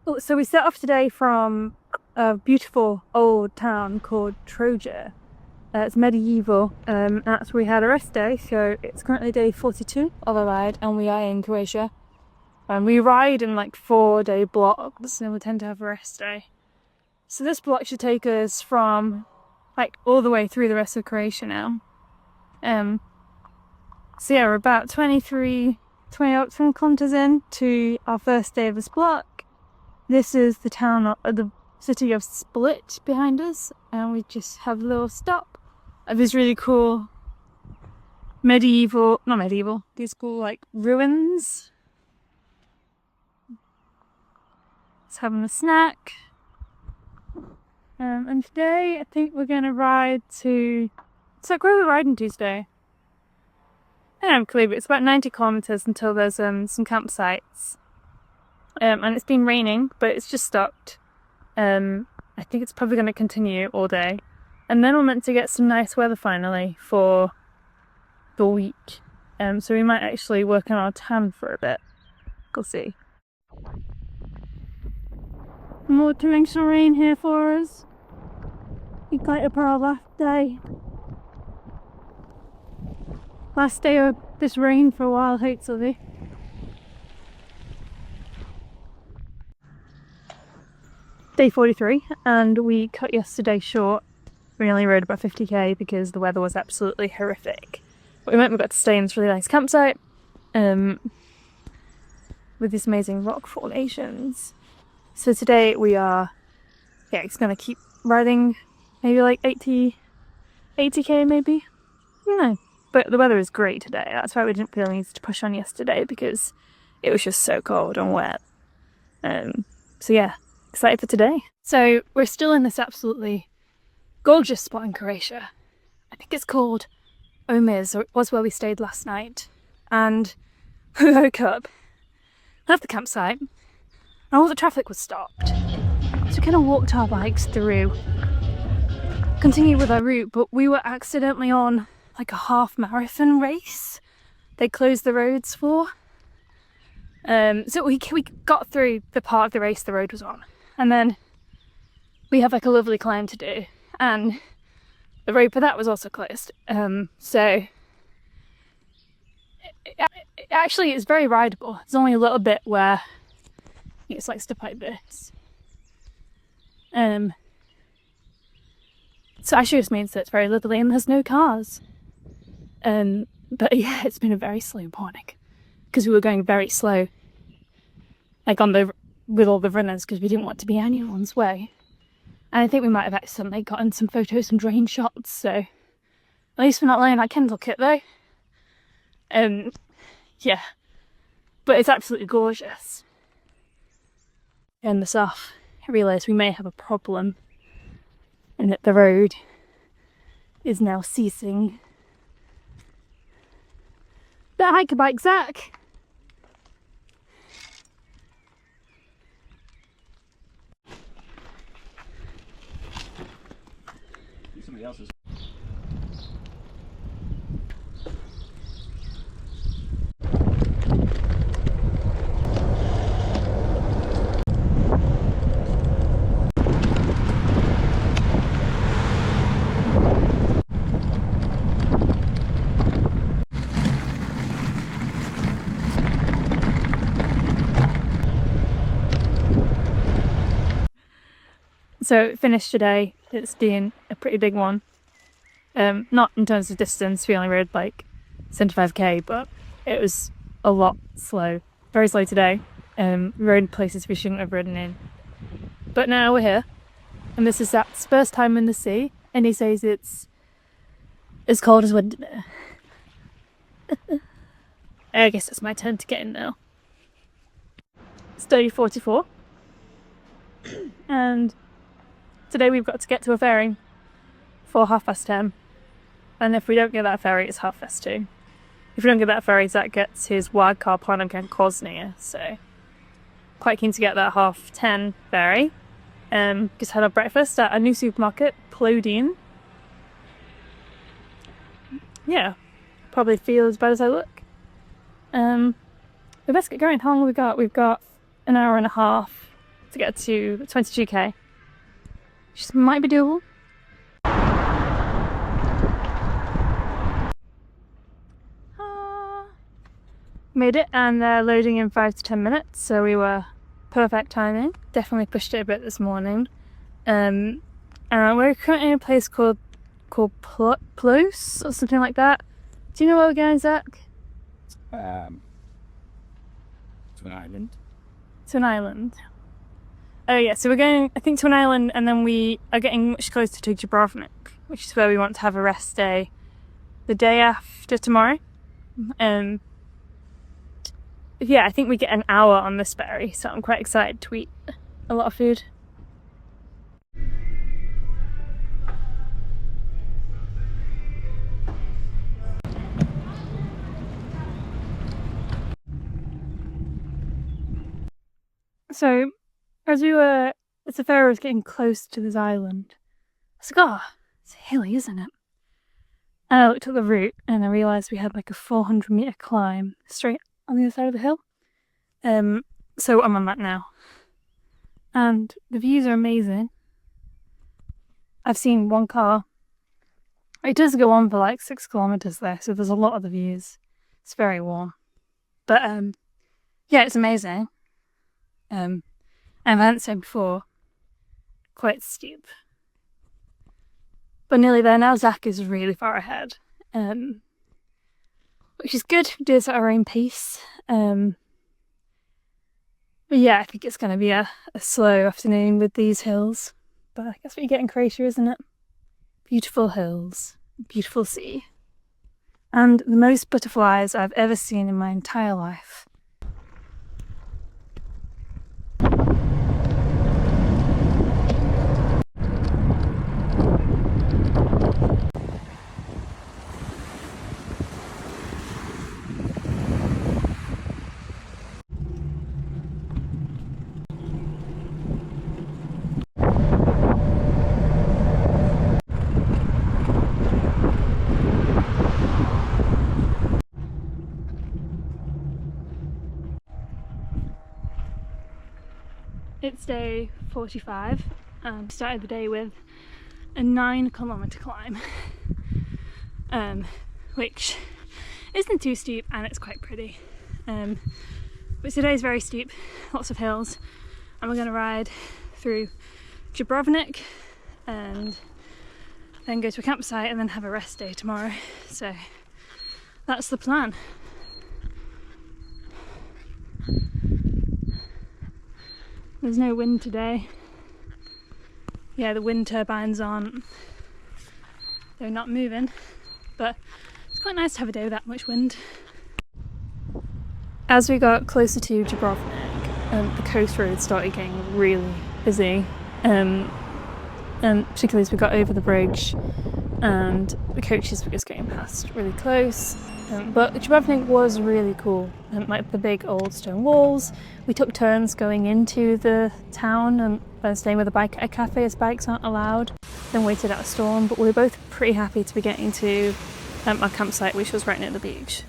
Oh, so we set off today from a beautiful old town called Trojir. It's medieval, that's where we had a rest day, so it's currently day 42 of our ride and we are in Croatia. And we ride in like 4-day blocks and we tend to have a rest day. So this block should take us from like all the way through the rest of Croatia now. So yeah, we're about 20 kilometers in to our first day of this block. This is the town, the city of Split behind us, and we just have a little stop of these really cool these cool like ruins. Just having a snack. And today I think we're gonna ride to, it's like, where are we riding to today? I don't know, but it's about 90 kilometers until there's some campsites. And it's been raining, but it's just stopped. I think it's probably going to continue all day. And then we're meant to get some nice weather finally for the week. So we might actually work on our tan for a bit. We'll see. More torrential rain here for us. Excited for our last day. Last day of this rain for a while, hopefully. Day 43, and we cut yesterday short. We only rode about 50k because the weather was absolutely horrific. But we got to stay in this really nice campsite with these amazing rock formations. So today we are, it's gonna keep riding maybe like 80k maybe? I don't know. But the weather is great today. That's why we didn't feel need to push on yesterday, because it was just so cold and wet. So yeah, excited for today. So we're still in this absolutely gorgeous spot in Croatia. I think it's called Omiz, or it was where we stayed last night. And we woke up, left the campsite, and all the traffic was stopped. So we kind of walked our bikes through, continued with our route, but we were accidentally on like a half marathon race they closed the roads for. So we got through the part of the race the road was on, and then we have like a lovely climb to do, and the road for that was also closed. So it actually is very rideable. There's only a little bit where it's like stuff like this. So actually just means that it's very lovely and there's no cars. But yeah, it's been a very slow morning because we were going very slow, like with all the runners, because we didn't want to be anyone's way. And I think we might have accidentally gotten some photos and drone shots, so at least we're not laying that Kindle kit though. Yeah, but it's absolutely gorgeous. Turn this off, I realised we may have a problem and that the road is now ceasing. The hiker bike, Zach! Somebody else's. So finished today. It's been a pretty big one. Not in terms of distance, we only rode like 75k, but it was a lot slow. Very slow today. We rode in places we shouldn't have ridden in. But now we're here, and this is Zach's first time in the sea, and he says it's as cold as winter. I guess it's my turn to get in now. It's day 44, and today we've got to get to a ferry for 10:30, and if we don't get that ferry, it's 2:30. If we don't get that ferry, Zach gets his wildcard plan again Kosnia, so quite keen to get that 10:30 ferry. Just had our breakfast at a new supermarket, Plodian. Yeah, probably feel as bad as I look. We best get going. How long have we got? We've got an hour and a half to get to 22k, which might be doable. Made it, and they're loading in 5 to 10 minutes, so we were perfect timing. Definitely pushed it a bit this morning. And we're currently in a place called Plos or something like that. Do you know where we're going, Zach? To an island. To an island. Oh yeah, so we're going, I think, to an island, and then we are getting much closer to Dubrovnik, which is where we want to have a rest day the day after tomorrow. Yeah, I think we get an hour on this ferry, so I'm quite excited to eat a lot of food. So, as the ferry was getting close to this island, I was like, oh, it's hilly, isn't it? And I looked at the route and I realised we had like a 400-metre climb straight on the other side of the hill. So I'm on that now. And the views are amazing. I've seen one car. It does go on for like 6 kilometres there, so there's a lot of the views. It's very warm. But yeah, it's amazing. And I hadn't said before, quite steep. But nearly there now. Zach is really far ahead. Which is good. We do this at our own pace. But yeah, I think it's going to be a slow afternoon with these hills. But I guess what you get in Croatia, isn't it? Beautiful hills, beautiful sea. And the most butterflies I've ever seen in my entire life. It's day 45 and started the day with a 9-kilometre climb, which isn't too steep and it's quite pretty. But today's very steep, lots of hills, and we're going to ride through Dubrovnik and then go to a campsite and then have a rest day tomorrow. So that's the plan. There's no wind today. Yeah, the wind turbines they're not moving, but it's quite nice to have a day without much wind. As we got closer to Dubrovnik, the coast road started getting really busy, and particularly as we got over the bridge and the coaches were just getting past really close. But Dubrovnik was really cool, like the big old stone walls. We took turns going into the town and staying with a bike at a cafe as bikes aren't allowed, then waited out a storm, but we were both pretty happy to be getting to our campsite, which was right near the beach.